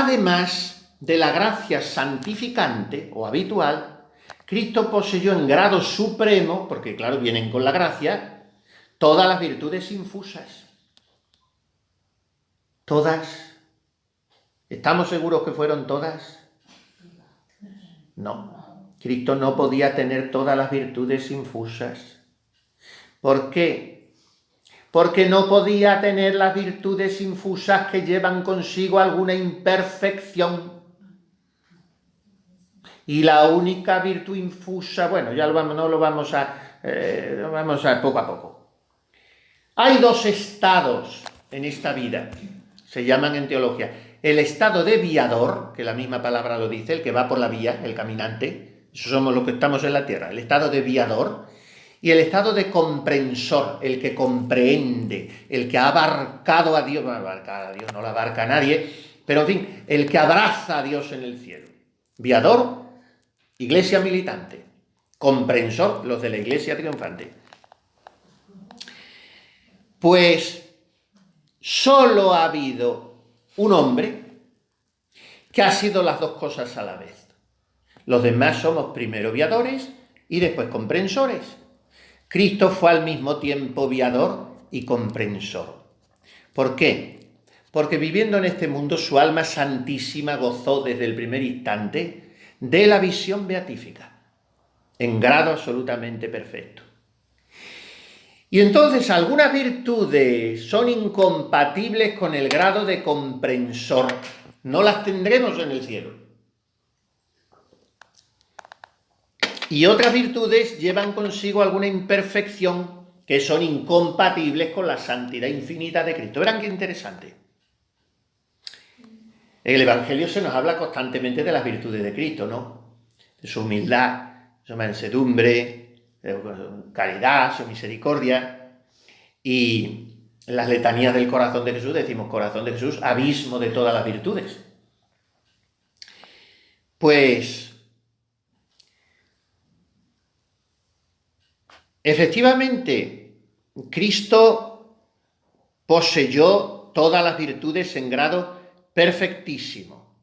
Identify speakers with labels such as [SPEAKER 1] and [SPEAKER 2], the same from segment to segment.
[SPEAKER 1] además de la gracia santificante o habitual, Cristo poseyó en grado supremo, porque claro, vienen con la gracia, todas las virtudes infusas. Todas. ¿Estamos seguros que fueron todas? No. Cristo no podía tener todas las virtudes infusas. ¿Por qué? Porque no podía tener las virtudes infusas que llevan consigo alguna imperfección. Y la única virtud infusa, bueno, ya vamos a poco a poco. Hay dos estados en esta vida, se llaman en teología. El estado de viador, que la misma palabra lo dice, el que va por la vía, el caminante, eso somos los que estamos en la tierra, el estado de viador, y el estado de comprensor, el que comprende, el que ha abarcado a Dios, bueno, abarcar a Dios no lo abarca a nadie, pero en fin, el que abraza a Dios en el cielo. Viador, iglesia militante. Comprensor, los de la iglesia triunfante. Pues solo ha habido un hombre que ha sido las dos cosas a la vez. Los demás somos primero viadores y después comprensores. Cristo fue al mismo tiempo viador y comprensor. ¿Por qué? Porque viviendo en este mundo su alma santísima gozó desde el primer instante de la visión beatífica, en grado absolutamente perfecto. Y entonces algunas virtudes son incompatibles con el grado de comprensor. No las tendremos en el cielo. Y otras virtudes llevan consigo alguna imperfección que son incompatibles con la santidad infinita de Cristo. Verán qué interesante. En el Evangelio se nos habla constantemente de las virtudes de Cristo, ¿no? De su humildad, su mansedumbre, caridad, su misericordia. Y en las letanías del corazón de Jesús decimos corazón de Jesús, abismo de todas las virtudes. Pues efectivamente, Cristo poseyó todas las virtudes en grado perfectísimo,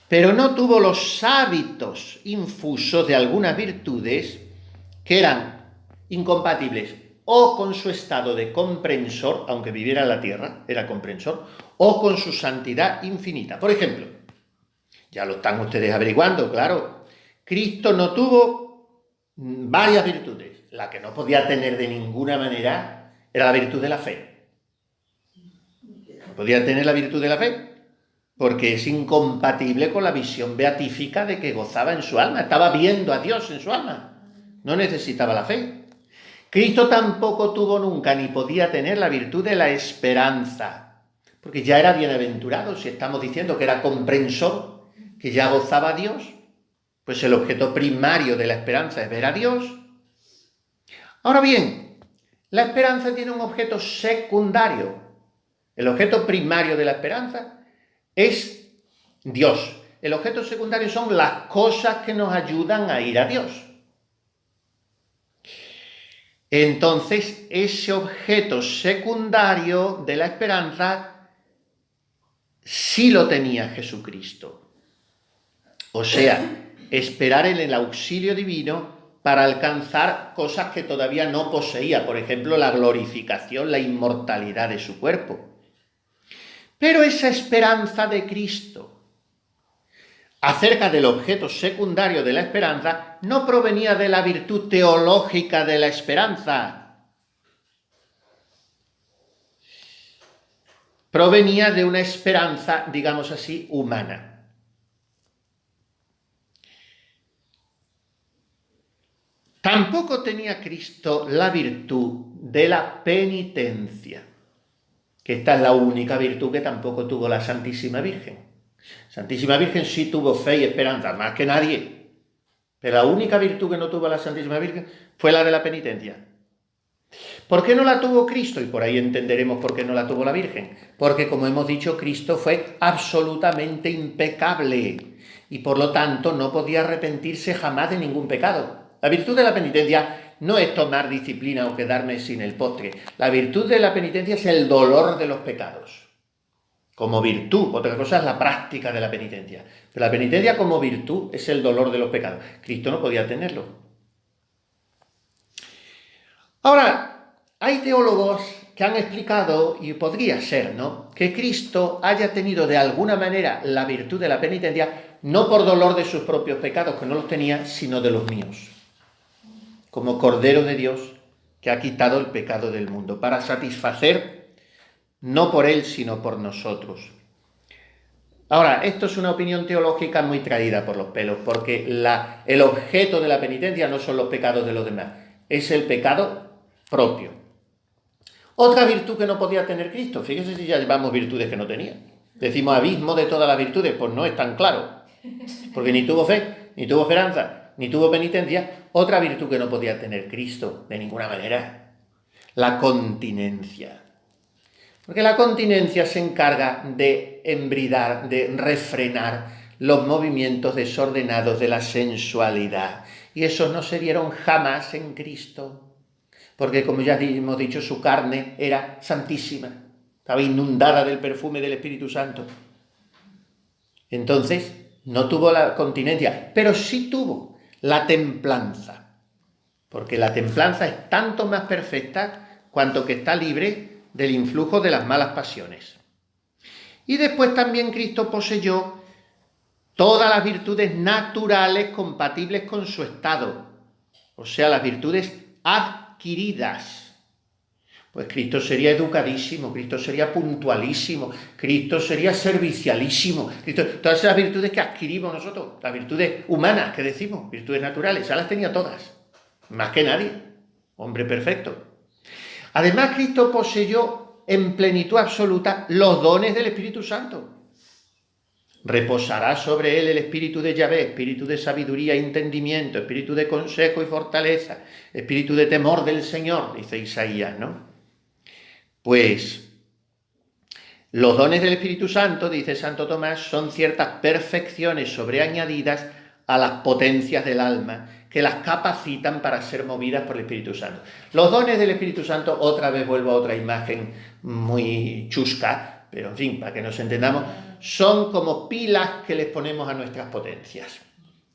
[SPEAKER 1] pero no tuvo los hábitos infusos de algunas virtudes que eran incompatibles o con su estado de comprensor, aunque viviera en la tierra, era comprensor, o con su santidad infinita. Por ejemplo, ya lo están ustedes averiguando, claro, Cristo no tuvo varias virtudes. La que no podía tener de ninguna manera era la virtud de la fe. No podía tener la virtud de la fe, porque es incompatible con la visión beatífica de que gozaba en su alma. Estaba viendo a Dios en su alma. No necesitaba la fe. Cristo tampoco tuvo nunca ni podía tener la virtud de la esperanza, porque ya era bienaventurado, si estamos diciendo que era comprensor, que ya gozaba a Dios. Pues el objeto primario de la esperanza es ver a Dios. Ahora bien, la esperanza tiene un objeto secundario. El objeto primario de la esperanza es Dios. El objeto secundario son las cosas que nos ayudan a ir a Dios. Entonces, ese objeto secundario de la esperanza sí lo tenía Jesucristo. O sea, esperar en el auxilio divino para alcanzar cosas que todavía no poseía, por ejemplo, la glorificación, la inmortalidad de su cuerpo. Pero esa esperanza de Cristo acerca del objeto secundario de la esperanza no provenía de la virtud teológica de la esperanza. Provenía de una esperanza, digamos así, humana. Tampoco tenía Cristo la virtud de la penitencia, que esta es la única virtud que tampoco tuvo la Santísima Virgen. Santísima Virgen sí tuvo fe y esperanza, más que nadie, pero la única virtud que no tuvo la Santísima Virgen fue la de la penitencia. ¿Por qué no la tuvo Cristo? Y por ahí entenderemos por qué no la tuvo la Virgen. Porque, como hemos dicho, Cristo fue absolutamente impecable y por lo tanto no podía arrepentirse jamás de ningún pecado. La virtud de la penitencia no es tomar disciplina o quedarme sin el postre. La virtud de la penitencia es el dolor de los pecados. como virtud. Otra cosa es la práctica de la penitencia. Pero la penitencia como virtud es el dolor de los pecados. Cristo no podía tenerlo. Ahora, hay teólogos que han explicado, y podría ser, ¿no?, que Cristo haya tenido de alguna manera la virtud de la penitencia, no por dolor de sus propios pecados, que no los tenía, sino de los míos. Como Cordero de Dios que ha quitado el pecado del mundo, para satisfacer, no por él, sino por nosotros. Ahora, esto es una opinión teológica muy traída por los pelos, porque el objeto de la penitencia no son los pecados de los demás, es el pecado propio. Otra virtud que no podía tener Cristo, fíjese si ya llevamos virtudes que no tenía. Decimos abismo de todas las virtudes, pues no es tan claro, porque ni tuvo fe, ni tuvo esperanza, ni tuvo penitencia. Otra virtud que no podía tener Cristo de ninguna manera, la continencia. Porque la continencia se encarga de embridar, de refrenar los movimientos desordenados de la sensualidad. Y esos no se dieron jamás en Cristo. Porque, como ya hemos dicho, su carne era santísima. Estaba inundada del perfume del Espíritu Santo. Entonces, no tuvo la continencia, pero sí tuvo la templanza. Porque la templanza es tanto más perfecta cuanto que está libre del influjo de las malas pasiones. Y después también Cristo poseyó todas las virtudes naturales compatibles con su estado, o sea, las virtudes adquiridas. Pues Cristo sería educadísimo, Cristo sería puntualísimo, Cristo sería servicialísimo, todas esas virtudes que adquirimos nosotros, las virtudes humanas que decimos, virtudes naturales, ya las tenía todas, más que nadie, hombre perfecto. Además, Cristo poseyó en plenitud absoluta los dones del Espíritu Santo. Reposará sobre él el espíritu de Yahvé, espíritu de sabiduría e entendimiento, espíritu de consejo y fortaleza, espíritu de temor del Señor, dice Isaías, ¿no? Pues los dones del Espíritu Santo, dice Santo Tomás, son ciertas perfecciones sobreañadidas a las potencias del alma, que las capacitan para ser movidas por el Espíritu Santo. Los dones del Espíritu Santo, otra vez vuelvo a otra imagen muy chusca, pero en fin, para que nos entendamos, son como pilas que les ponemos a nuestras potencias.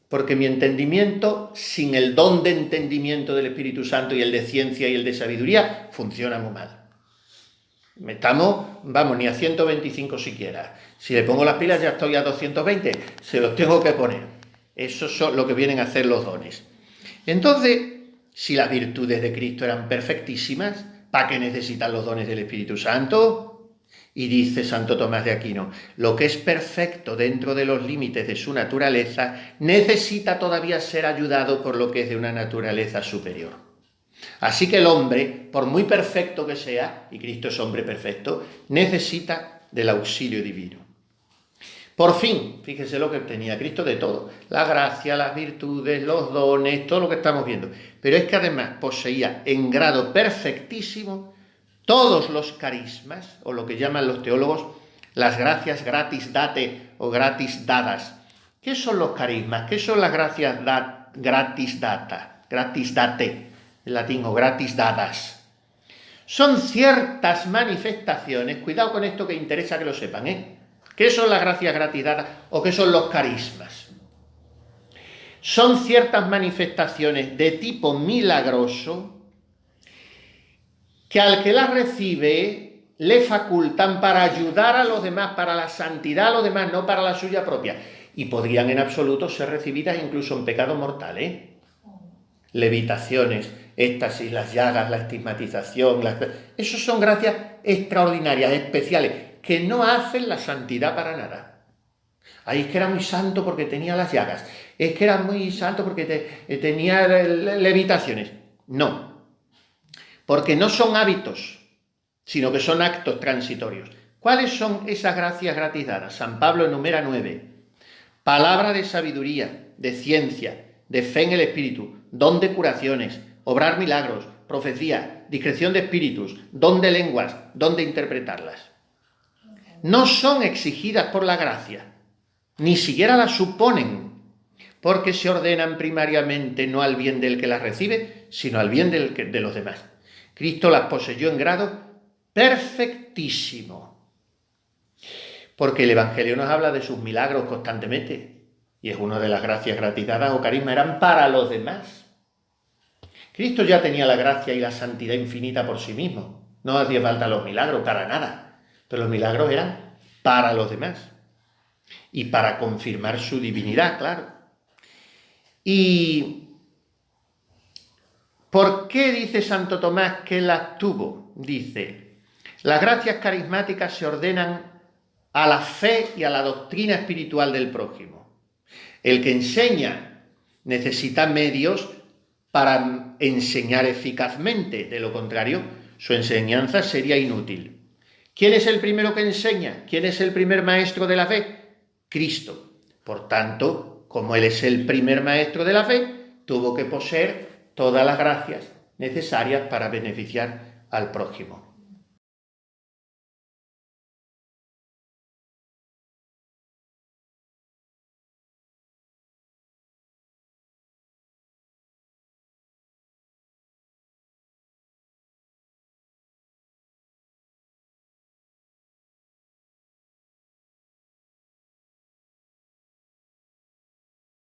[SPEAKER 1] Porque mi entendimiento, sin el don de entendimiento del Espíritu Santo y el de ciencia y el de sabiduría, funciona muy mal. Estamos, vamos, ni a 125 siquiera. Si le pongo las pilas ya estoy a 220, se los tengo que poner. Eso es lo que vienen a hacer los dones. Entonces, si las virtudes de Cristo eran perfectísimas, ¿para qué necesitan los dones del Espíritu Santo? Y dice Santo Tomás de Aquino, lo que es perfecto dentro de los límites de su naturaleza necesita todavía ser ayudado por lo que es de una naturaleza superior. Así que el hombre, por muy perfecto que sea, y Cristo es hombre perfecto, necesita del auxilio divino. Por fin, fíjese lo que tenía Cristo de todo, la gracia, las virtudes, los dones, todo lo que estamos viendo. Pero es que además poseía en grado perfectísimo todos los carismas, o lo que llaman los teólogos, las gracias gratis date o gratis dadas. ¿Qué son los carismas? ¿Qué son las gracias gratis data? Gratis date, en latín, o gratis dadas. Son ciertas manifestaciones, cuidado con esto que interesa que lo sepan, ¿Qué son las gracias gratis dadas o qué son los carismas? Son ciertas manifestaciones de tipo milagroso que al que las recibe le facultan para ayudar a los demás, para la santidad a los demás, no para la suya propia. Y podrían en absoluto ser recibidas incluso en pecado mortal, Levitaciones, éxtasis, las llagas, la estigmatización, esos son gracias extraordinarias, especiales, que no hacen la santidad para nada. Ay, es que era muy santo porque tenía las llagas, es que era muy santo porque tenía levitaciones. No, porque no son hábitos, sino que son actos transitorios. ¿Cuáles son esas gracias gratis dadas? San Pablo enumera 9. Palabra de sabiduría, de ciencia, de fe en el Espíritu, don de curaciones, obrar milagros, profecía, discreción de espíritus, don de lenguas, don de interpretarlas. No son exigidas por la gracia, ni siquiera las suponen, porque se ordenan primariamente no al bien del que las recibe, sino al bien de los demás. Cristo las poseyó en grado perfectísimo. porque el Evangelio nos habla de sus milagros constantemente, y es una de las gracias gratuitas o carisma, eran para los demás. Cristo ya tenía la gracia y la santidad infinita por sí mismo, no hacía falta los milagros, para nada, pero los milagros eran para los demás, y para confirmar su divinidad, claro. ¿Y por qué dice Santo Tomás que las tuvo? Dice, las gracias carismáticas se ordenan a la fe y a la doctrina espiritual del prójimo. El que enseña necesita medios para enseñar eficazmente, de lo contrario, su enseñanza sería inútil. ¿Quién es el primero que enseña? ¿Quién es el primer maestro de la fe? Cristo. Por tanto, como Él es el primer maestro de la fe, tuvo que poseer todas las gracias necesarias para beneficiar al prójimo.